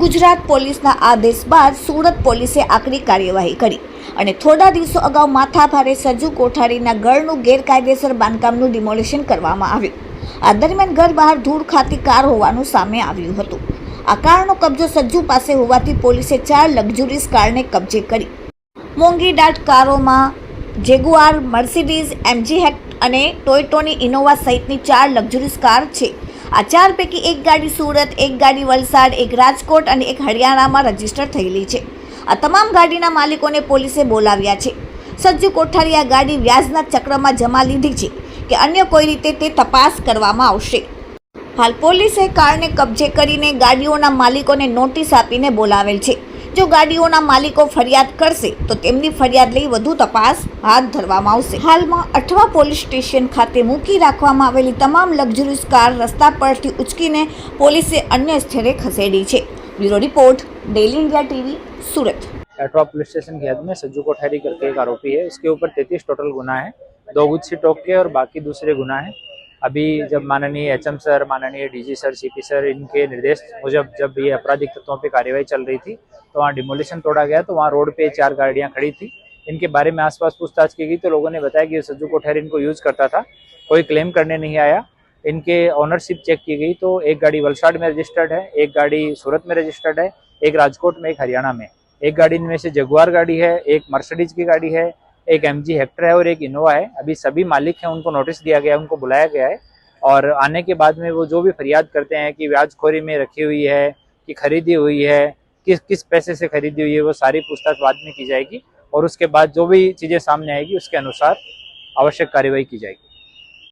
ગુજરાત પોલીસના આદેશ બાદ સુરત પોલીસે આકરી કાર્યવાહી કરી અને થોડા દિવસો અગાઉ માથાભારે સજ્જુ કોઠારીના ઘરનું ગેરકાયદેસર બાંધકામનું ડિમોલિશન કરવામાં આવ્યું। આ દરમિયાન ઘર બહાર ધૂળ ખાતી કાર હોવાનું સામે આવ્યું હતું। આ કારનો કબજો સજ્જુ પાસે હોવાથી પોલીસે 4 લક્ઝુરીઝ કારને કબજે કરી। મોંઘી દાટ કારોમાં જેગુઆર, મર્સિડીઝ, એમજી હેક્ટર અને ટોયોટાની ઇનોવા સહિતની 4 લક્ઝુરીઝ કાર છે। આ 4 પૈકી એક ગાડી સુરત, એક ગાડી વલસાડ, એક રાજકોટ અને એક હરિયાણામાં રજીસ્ટર થયેલી છે। આ તમામ ગાડીના માલિકોને પોલીસે બોલાવ્યા છે। સજ્જુ કોઠારી આ ગાડી વ્યાજના ચક્રમાં જમા લીધી છે કે અન્ય કોઈ રીતે તે તપાસ કરવામાં આવશે। હાલ પોલીસે કારને કબજે કરીને ગાડીઓના માલિકોને નોટિસ આપીને બોલાવેલ છે। જો ગાડીઓના માલિકો ફરિયાદ કરશે તો તેમની ફરિયાદ લઈ વધુ તપાસ હાથ ધરવામાં આવશે। હાલમાં અઠવા પોલીસ સ્ટેશન ખાતે મૂકી રાખવામાં આવેલી તમામ લક્ઝરીઝ કાર રસ્તા પરથી ઉચકીને પોલીસે અન્ય સ્થળે ખસેડી છે। Bureau report, daily India TV, Surat. Athwa police station की हद में सज्जू कोठारी करके एक आरोपी है। इसके ऊपर 33 टोटल गुना है, 2 गुच्छी टोक के और बाकी दूसरे गुना है। अभी जब माननीय एचएम सर, माननीय डीजी सर, सीपी सर इनके निर्देश मुजब जब ये आपराधिक तत्वों पे कार्यवाही चल रही थी तो वहाँ डिमोलिशन तोड़ा गया। तो वहाँ रोड पे 4 गाड़ियाँ खड़ी थी। इनके बारे में आसपास पूछताछ की गई तो लोगों ने बताया कि सज्जू कोठारी इनको यूज करता था, कोई क्लेम करने नहीं आया। इनके ऑनरशिप चेक की गई तो एक गाड़ी वलसाड में रजिस्टर्ड है, एक गाड़ी सूरत में रजिस्टर्ड है, एक राजकोट में, एक हरियाणा में। एक गाड़ी इनमें से जगुआर गाड़ी है, एक मर्सिडीज की गाड़ी है, एक एमजी हेक्टर है और एक इनोवा है। अभी सभी मालिक हैं, उनको नोटिस दिया गया है, उनको बुलाया गया है और आने के बाद में वो जो भी फरियाद करते हैं कि ब्याजखोरी में रखी हुई है, कि खरीदी हुई है, किस पैसे से खरीदी हुई है, वो सारी पूछताछ बाद में की जाएगी और उसके बाद जो भी चीज़ें सामने आएगी उसके अनुसार आवश्यक कार्यवाही की जाएगी।